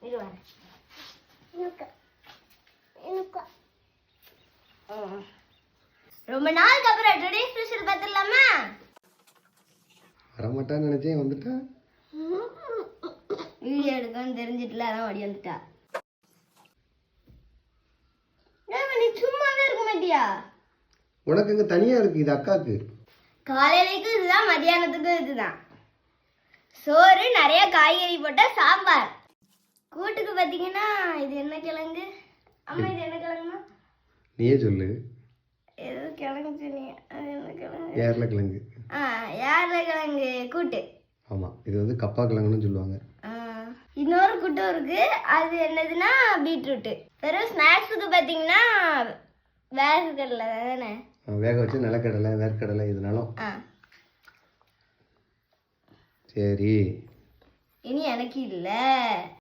இது வரேன். ரொம்ப நாளுக்கு அப்புறம் டுடே ஸ்பெஷல் பார்த்துடலாமா? வரமாட்டான்னு நினைச்சேன், வந்துட்டா. வீடியோ எடுக்கணும்னு தெரிஞ்சிட்டுல அதான் ஓடி வந்துட்டா. நீ சும்மாவே இருக்க மாட்டியா? உனக்கு இங்க தனியா இருக்கு, இது அக்காக்கு. காலையிலைக்கு இதுதான், மதியானத்துக்கும் இதுதான். சோறு, நிறைய காய்கறி போட்ட சாம்பார். கூட்டுக்கு பார்த்தீங்கன்னா இது என்ன கிழங்கு? அம்மா இது என்ன கிழங்குமா? நீயே சொல்லு. ஏதோ கிழங்கு சொன்னீங்க, அது என்ன கிழங்கு? ஏர்லக்கிழங்கு. ஏர்லக்கிழங்கு கூட்டு. ஆமா, இது வந்து கப்பா கிழங்குன்னு சொல்லுவாங்க. இன்னொரு கூட்டம் இருக்கு, அது என்னதுன்னா பீட்ரூட்டு. வெறும் ஸ்நாக்ஸுக்கு பார்த்தீங்கன்னா வேர்க்கடலை தானே, வேக வச்சு நிலக்கடலை வேர்க்கடலை இதனாலும். சரி, இனி எனக்கு இல்லை.